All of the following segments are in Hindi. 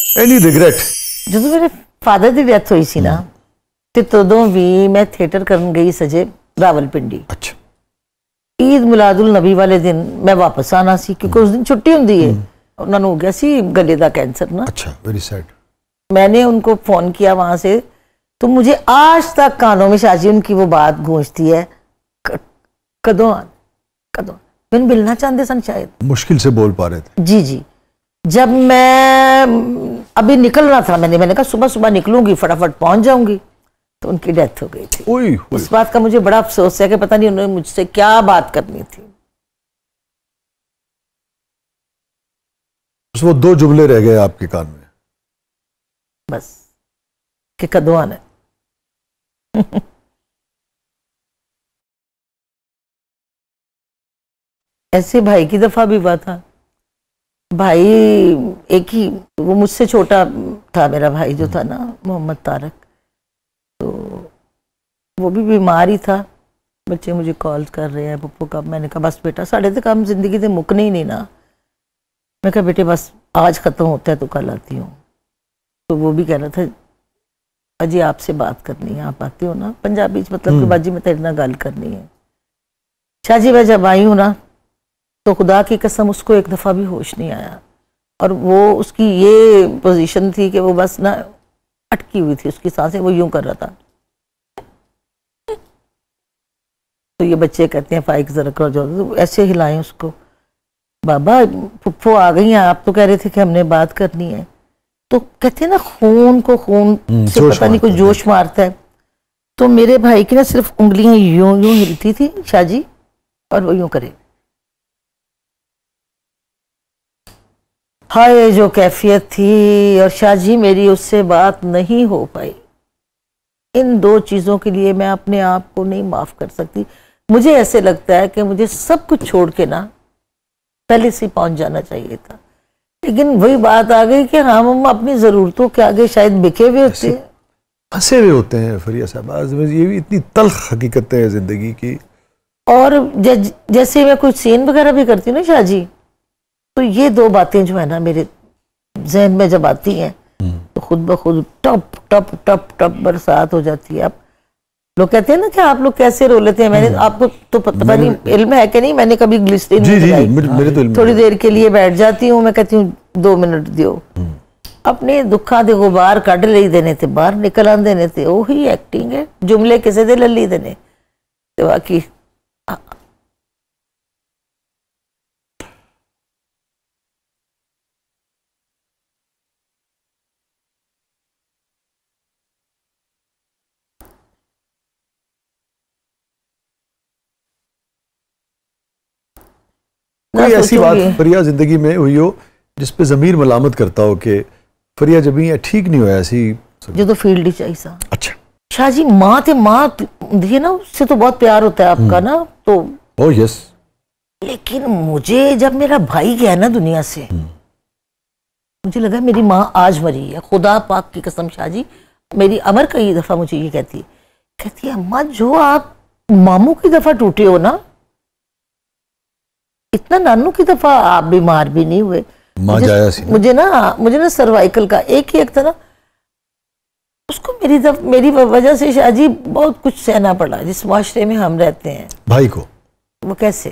Any regret? जो मेरे फादर की डेथ हुई सी ना, ते तदों भी मैं थिएटर करन गई सजे रावलपिंडी। अच्छा। ईद मिलादुल नबी वाले दिन मैं वापस आना सी, क्योंकि उस दिन छुट्टी होंदी है। उन्होंने हो गया सी गले का कैंसर ना। अच्छा, वेरी सैड। मैंने मैंने उनको फोन किया वहां से, तो मुझे आज तक कानों में शाजी उनकी वो बात गूंजती है, कदों कदों मैंने मिलना चाहते सन, शायद मुश्किल से बोल पा रहे थे। जी जी। जब मैं अभी निकलना था, मैंने कहा सुबह सुबह निकलूंगी, फटाफट पहुंच जाऊंगी, तो उनकी डेथ हो गई थी। ओए, इस बात का मुझे बड़ा अफसोस है कि पता नहीं उन्होंने मुझसे क्या बात करनी थी। वो 2 जुमले रह गए आपके कान में, बस कि कदों आना। ऐसे भाई की दफा भी हुआ था। भाई एक ही, वो मुझसे छोटा था मेरा भाई जो था ना, मोहम्मद तारक, तो वो भी बीमार ही था। बच्चे मुझे कॉल कर रहे हैं, पप्पू कब? मैंने कहा बस बेटा साढ़े तक हम जिंदगी से मुकने ही नहीं ना। मैं कहा बेटे बस आज खत्म होता है तो कल आती हूँ। तो वो भी कह रहा था अजी आपसे बात करनी है, आप आते हो ना? पंजाबी मतलब कि बाजी में तेरे ना गल करनी है। शाहजी मैं जब आई हूँ ना, तो खुदा की कसम उसको एक दफ़ा भी होश नहीं आया। और वो उसकी ये पोजीशन थी कि वो बस ना अटकी हुई थी, उसकी सांसें, वो यूं कर रहा था। तो ये बच्चे कहते हैं फाइक जरा कर जाओ, तो ऐसे हिलाएं उसको, बाबा फुफ्फो आ गई हैं, आप तो कह रहे थे कि हमने बात करनी है। तो कहते हैं ना खून को खून से पता नहीं कोई जोश मारता है। तो मेरे भाई की ना सिर्फ उंगलियां यूं यूं हिलती थी शाहजी, और वो यूं करे। हाय जो कैफियत थी, और शाहजी मेरी उससे बात नहीं हो पाई। इन 2 चीजों के लिए मैं अपने आप को नहीं माफ कर सकती। मुझे ऐसे लगता है कि मुझे सब कुछ छोड़ के ना पहले से पहुंच जाना चाहिए था, लेकिन वही बात आ गई कि हम अपनी जरूरतों के आगे शायद बिके हुए होते, फंसे हुए होते हैं। फरिया साहब, ये भी इतनी तल्ख हकीकतें हैं जिंदगी की। और जैसे मैं कुछ सीन वगैरह भी करती हूँ ना शाहजी, तो ये 2 बातें जो है ना मेरे जहन में जब आती हैं, तो खुद ब खुद टप टप टप टप बरसात हो जाती है। आप लोग कहते हैं ना कि आप लोग कैसे रो लेते हैं, मैंने आपको तो पता नहीं इल्म है कि नहीं, मैंने कभी ग्लिसरीन नहीं लगाई। थोड़ी देर के लिए बैठ जाती हूँ, मैं कहती हूँ 2 मिनट दियो, अपने दुखा दे गुबार कढ़ ली देने थे, बाहर निकल आंदे ने थे। ओही एक्टिंग है, जुमले किसी दे लली देने ते बाकी कोई ऐसी बात फरिया जिंदगी में हुई हो जिस पे जमीर मलामत करता हो कि फरिया जब ये ठीक नहीं हुआ ऐसी? जो तो फील्ड ही चाहिए सा। अच्छा शाहजी माँ थे, माँ दिए ना, उससे तो बहुत प्यार होता है आपका ना, तो ओह यस। लेकिन मुझे जब मेरा भाई गया ना दुनिया से, मुझे लगा मेरी माँ आज मरी है। खुदा पाक की कसम शाहजी, मेरी अमर कई दफा मुझे ये कहती है अम्मा जो आप मामू की दफा टूटे हो ना, इतना नानू की दफा आप बीमार भी नहीं हुए। मुझे ना सर्वाइकल का एक ही एक था ना, उसको मेरी वजह से शाहजी बहुत कुछ सहना पड़ा। जिस माशरे में हम रहते हैं भाई को, वो कैसे,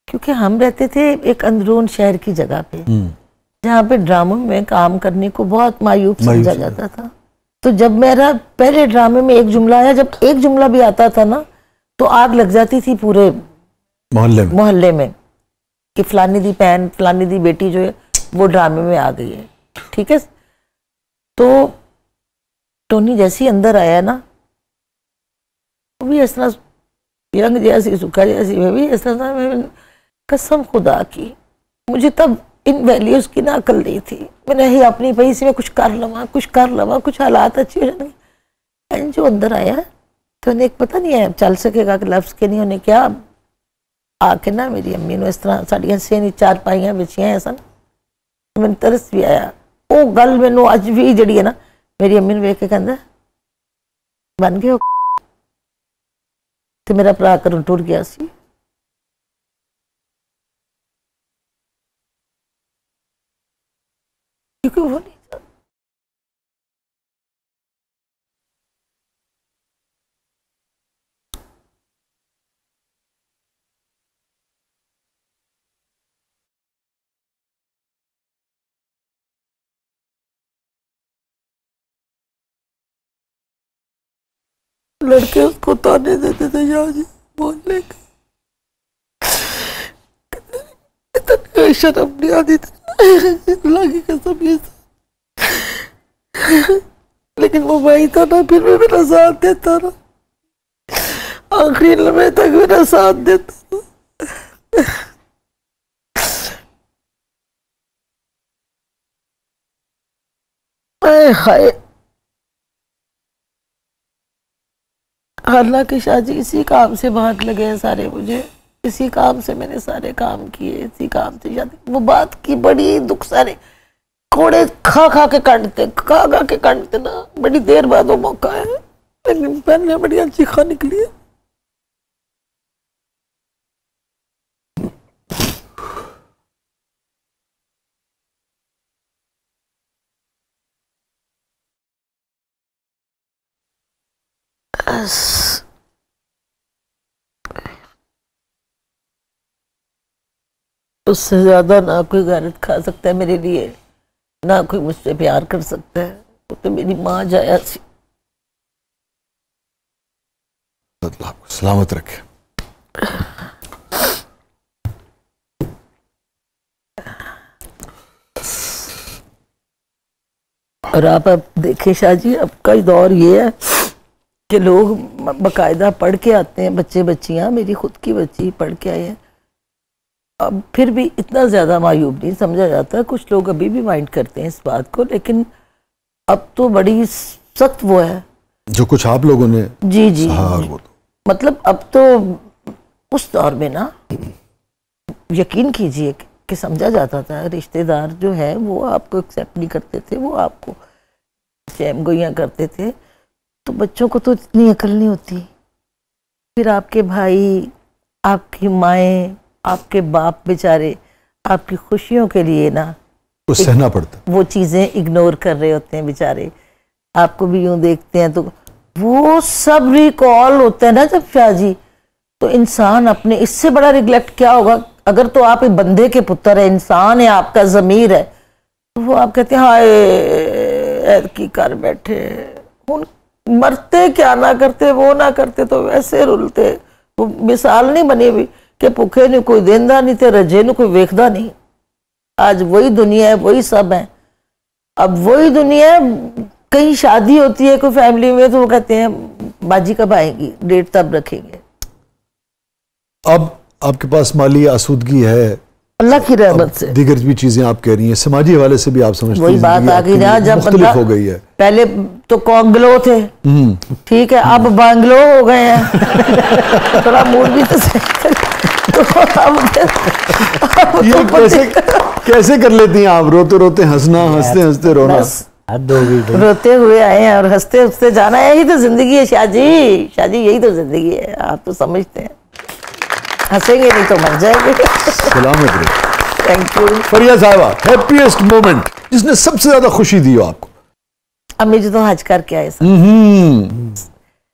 क्योंकि हम रहते थे एक अंदरून शहर की जगह पे, जहाँ पे ड्रामों में काम करने को बहुत मायूब समझा जाता था। तो जब मेरा पहले ड्रामे में एक जुमला आया, जब एक जुमला भी आता था ना, तो आग लग जाती थी पूरे मोहल्ले में कि फलानी दी बहन, फलानी दी बेटी जो है वो ड्रामे में आ गई है। ठीक है, तो टोनी जैसे ही अंदर आया ना, वो भी इस तरह यंग जैसी, सुखा जैसी, मैं भी इस तरह, कसम खुदा की मुझे तब इन वैल्यूज की ना अकल नहीं थी। मैंने ही अपनी पैसे में कुछ कर लवा, कुछ हालात अच्छे हो जाने। जो अंदर आया तो उन्हें पता नहीं है चल सकेगा कि लफ्ज के नहीं, उन्हें क्या आके ना मेरी अम्मी ने इस तरह साड़ियां से 4 पाइयां बिछियां ऐसा, मैंने तरस भी आया। वो गल मैनू अज भी जी है ना, मेरी अम्मी ने वेख के कहता बन गए तो मेरा भरा घरों टुर गया सी। क्योंकि वो नहीं लड़के उसको ताने देते थे, शाह जी मोहल्ले के, इतनी शर्म नहीं आती थी, अल्लाह की कसम ये सब। लेकिन वो भाई था ना, फिर भी मेरा साथ देता ना, आखिरी लम्हे तक मेरा साथ देता था। हाय, हालांकि शाह जी इसी काम से बाहर लगे हैं सारे, मुझे इसी काम से मैंने सारे काम किए, इसी काम से शादी। वो बात की बड़ी दुख सारे कोड़े खा खा के काटते ना, बड़ी देर बाद वो मौका है, लेकिन पहले बड़ी अच्छी खा निकली है। उससे ज्यादा ना कोई गैरत खा सकता है मेरे लिए, ना कोई मुझसे प्यार कर सकता है। वो तो मेरी माँ जाया सी। अल्लाह आपको सलामत रखे। और आप अब देखें शाह जी, अब का दौर ये है कि लोग बाकायदा पढ़ के आते हैं, बच्चे बच्चियां, मेरी खुद की बच्ची पढ़ के आई है, अब फिर भी इतना ज़्यादा मायूब नहीं समझा जाता। कुछ लोग अभी भी माइंड करते हैं इस बात को, लेकिन अब तो बड़ी सख्त वो है जो कुछ आप लोगों ने। जी जी, वो तो। मतलब अब तो उस दौर में ना, यकीन कीजिए कि समझा जाता था, रिश्तेदार जो है वो आपको एक्सेप्ट नहीं करते थे, वो आपको शैम गोइयाँ करते थे। तो बच्चों को तो इतनी अकल नहीं होती, फिर आपके भाई, आपकी माएँ, आपके बाप बेचारे आपकी खुशियों के लिए ना तो सहना पड़ता, वो चीज़ें इग्नोर कर रहे होते हैं बेचारे। आपको भी यूं देखते हैं तो वो सब रिकॉल होता है ना जब शाह जी, तो इंसान अपने, इससे बड़ा रिग्लेक्ट क्या होगा। अगर तो आप एक बंदे के पुत्र है, इंसान है, आपका ज़मीर है, तो वो आप कहते हैं हाय की कर बैठे, उन मरते क्या ना करते, वो ना करते तो वैसे रुलते। वो मिसाल नहीं बनी हुई कि भुखे ने कोई देंदा नहीं थे, रजे ने कोई वेखदा नहीं। आज वही दुनिया है, वही सब है। अब वही दुनिया है, कहीं शादी होती है कोई फैमिली में तो वो कहते हैं बाजी कब आएगी, डेट तब रखेंगे। अब आपके पास माली आसूदगी है अल्लाह की रहमत से, दीगर भी चीजें आप कह रही हैं, समाजी हवाले से भी आप समझते हैं वही बात आ गई ना, जब बंदा हो गई है। पहले तो कॉन्गलो थे, ठीक है, अब बांग्लो हो गए हैं। थोड़ा मूड भी तो सही। ये कैसे कर लेती हैं आप, रोते रोते हंसना, हंसते हंसते रोना? रोते हुए आए हैं और हंसते हंसते जाना, यही तो जिंदगी है शाह जी, शाह जी यही तो जिंदगी है, आप तो समझते हैं। हंसेंगे नहीं तो मर जाएंगे। सलामत रहे। Thank you. फरिया साहिबा, हैप्पीएस्ट मोमेंट जिसने सबसे ज्यादा खुशी दी हो आपको? अम्मी जी तो हज करके आए सर,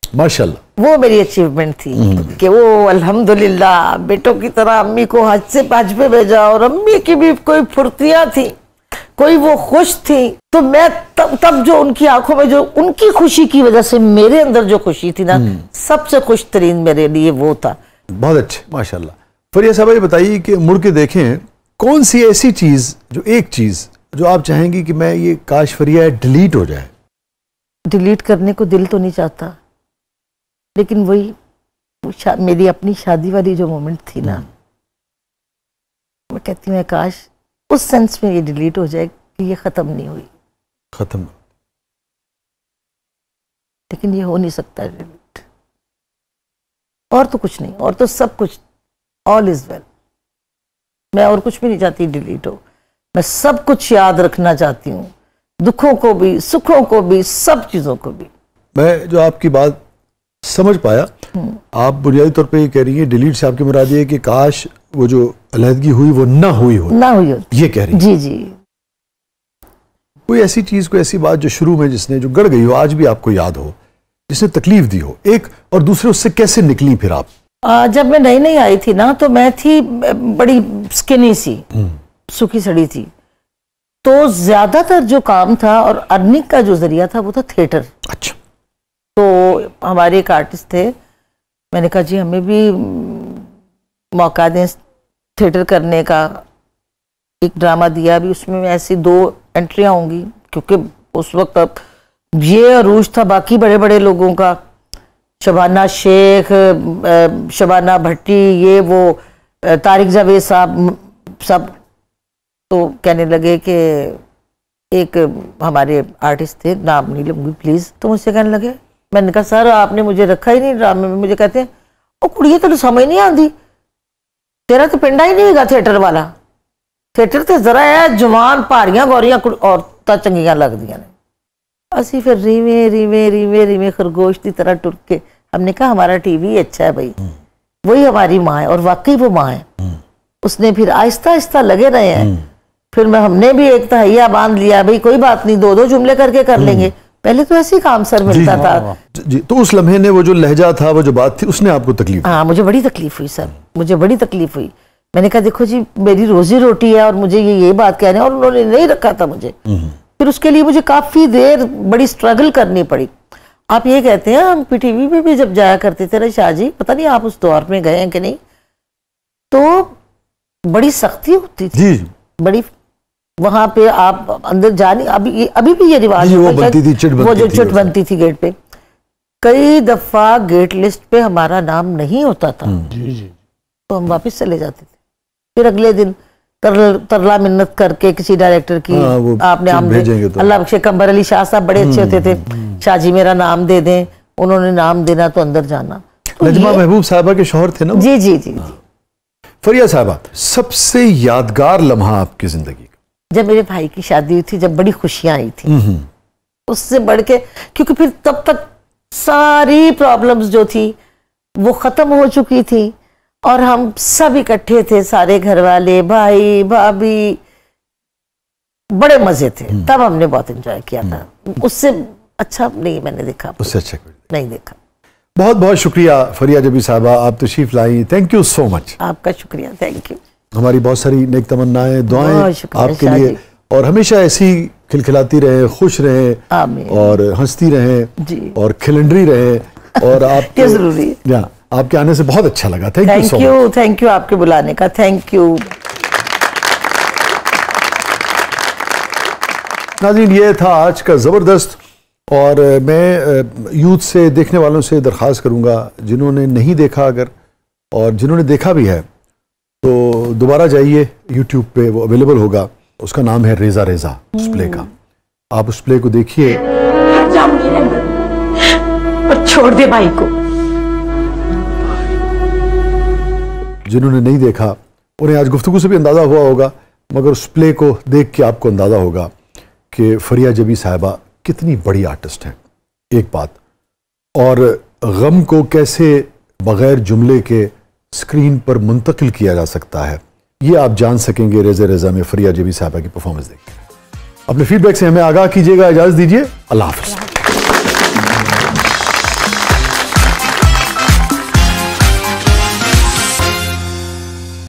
माशाल्लाह, वो मेरी अचीवमेंट थी कि वो अल्हम्दुलिल्लाह बेटों की तरह अम्मी को हज से हज पे भेजा, और अम्मी की भी कोई फुर्तियां थी, कोई वो खुश थी। तो मैं तब जो उनकी आंखों में जो उनकी खुशी की वजह से मेरे अंदर जो खुशी थी ना, सबसे खुश तरीन मेरे लिए वो था। बहुत अच्छे, माशाल्लाह। फरिया साहब ये बताइए कि मुड़ के देखें, कौन सी ऐसी चीज, जो एक चीज जो आप चाहेंगी कि मैं ये काश फरिया डिलीट हो जाए? डिलीट करने को दिल तो नहीं चाहता, लेकिन वही मेरी अपनी शादी वाली जो मोमेंट थी ना, मैं कहती हूँ काश उस सेंस में ये डिलीट हो जाए कि ये खत्म नहीं हुई, खत्म, लेकिन ये हो नहीं सकता डिलीट। और तो कुछ नहीं, और तो सब कुछ, ऑल इज वेल। मैं और कुछ भी नहीं चाहती डिलीट हो, मैं सब कुछ याद रखना चाहती हूँ, दुखों को भी, सुखों को भी, सब चीजों को भी। मैं जो आपकी बात समझ पाया, आप बुनियादी तौर पे ये कह रही है डिलीट से आपकी मुराद ये है कि काश वो जो अलहदगी हुई वो ना हुई हो, ये कह रही है? जी जी। कोई ऐसी चीज, कोई ऐसी बात जो शुरू में जिसने जो गड़ गई हो, आज भी आपको याद हो, जिसने तकलीफ दी हो, एक और दूसरे, उससे कैसे निकली फिर आप? जब मैं नई नई आई थी ना, तो मैं थी बड़ी स्किनी सी, सूखी सड़ी थी, तो ज्यादातर जो काम था और अर्निंग का जो जरिया था वो था थिएटर। अच्छा। तो हमारे एक आर्टिस्ट थे, मैंने कहा जी हमें भी मौका दें थिएटर करने का। एक ड्रामा दिया भी, उसमें ऐसी 2 एंट्रियां होंगी, क्योंकि उस वक्त अब ये अरूज था बाकी बड़े बड़े लोगों का, शबाना शेख, शबाना भट्टी, ये वो तारिक जावेद साहब सब। तो कहने लगे कि एक हमारे आर्टिस्ट थे, नाम नहीं लूंगी प्लीज, तो मुझसे कहने लगे, मैंने कहा सर आपने मुझे रखा ही नहीं ड्रामे में। मुझे कहते हैं ओ कुड़िए तो समझ नहीं आती, तेरा तो पिंडा ही नहीं होगा थिएटर वाला, थिएटर तो जरा है जवान भारियां गौरियां औरतां चंगियां लगदियां ने। असी फिर रीवे रीवे रीवे रीवे खरगोश की तरह टुर के, हमने कहा हमारा टीवी अच्छा है भाई, वही हमारी माँ है, और वाकई वो माँ है। उसने फिर आहिस्ता आहिस्ता लगे रहे हैं, फिर हमने भी एक तहैया बांध लिया, भाई कोई बात नहीं 2-2 जुमले करके कर लेंगे। पहले तो ऐसे ही काम सर मिलता था जी। तो उस लम्हे ने वो जो लहजा था, वो जो बात थी, उसने आपको तकलीफ? हाँ, मुझे बड़ी तकलीफ हुई सर, मुझे बड़ी तकलीफ हुई। मैंने कहा देखो जी मेरी रोजी रोटी है और मुझे ये बात कहना है, और उन्होंने नहीं रखा था मुझे। फिर उसके लिए मुझे काफी देर बड़ी स्ट्रगल करनी पड़ी। आप ये कहते हैं हम पीटीवी में भी जब जाया करते थे ना शाह जी, पता नहीं आप उस दौर में गए हैं कि नहीं, तो बड़ी सख्ती होती थी जी। बड़ी वहां पे आप अंदर जाने, अभी भी ये रिवाज वो बनती थी, चिट बनती थी गेट पे। कई दफा गेट लिस्ट पे हमारा नाम नहीं होता था, तो हम वापस चले जाते थे। फिर अगले दिन तरला मिन्नत करके किसी डायरेक्टर की, आपने नाम तो। अल्लाह बख्शे कंबर अली शाह साहब बड़े अच्छे होते थे, शाह जी मेरा नाम दे दें, उन्होंने नाम देना तो अंदर जाना। तो नजमा महबूब साहबा के शौहर थे ना? जी जी जी। फरिया साहबा, सबसे यादगार लम्हा आपकी जिंदगी का? जब मेरे भाई की शादी हुई थी, जब बड़ी खुशियां आई थी, उससे बढ़ के, क्योंकि फिर तब तक सारी प्रॉब्लम्स जो थी वो खत्म हो चुकी थी, और हम सब इकट्ठे थे, सारे घर वाले, भाई भाभी, बड़े मजे थे। तब हमने बहुत एंजॉय किया था, उससे अच्छा नहीं मैंने देखा, उससे अच्छा नहीं देखा। बहुत बहुत शुक्रिया फरिया जबी साहबा, आप तशरीफ लाई, थैंक यू सो मच। आपका शुक्रिया, थैंक यू। हमारी बहुत सारी नेक तमन्नाएं, दुआएं आपके लिए, और हमेशा ऐसी खिलखिलाती रहे, खुश रहे और हंसती रहे और खिलंडरी रहे, और आप जरूरी है। आपके आने से बहुत अच्छा लगा, thank you so much. Thank you आपके बुलाने का, थैंक यू। नाज़रीन, ये था आज का ज़बरदस्त, और मैं यूथ से, देखने वालों से दरख्वास्त करूंगा, जिन्होंने नहीं देखा अगर, और जिन्होंने देखा भी है, तो दोबारा जाइए यूट्यूब पे, वो अवेलेबल होगा। उसका नाम है रेजा रेजा, उस प्ले का। आप उस प्ले को देखिए और छोड़ दे भाई को। जिन्होंने नहीं देखा उन्हें आज गुफ्तगू से भी अंदाजा हुआ होगा, मगर उस प्ले को देख के आपको अंदाजा होगा कि फरिया जबी साहिबा कितनी बड़ी आर्टिस्ट हैं। एक बात, और गम को कैसे बगैर जुमले के स्क्रीन पर मुंतकिल किया जा सकता है, ये आप जान सकेंगे रेज़ा रेज़ा में फरिया जबी साहिबा की परफॉर्मेंस देख के। अपने फीडबैक से हमें आगाह कीजिएगा, इजाज़त दीजिए, अल्लाह हाफ़िज़।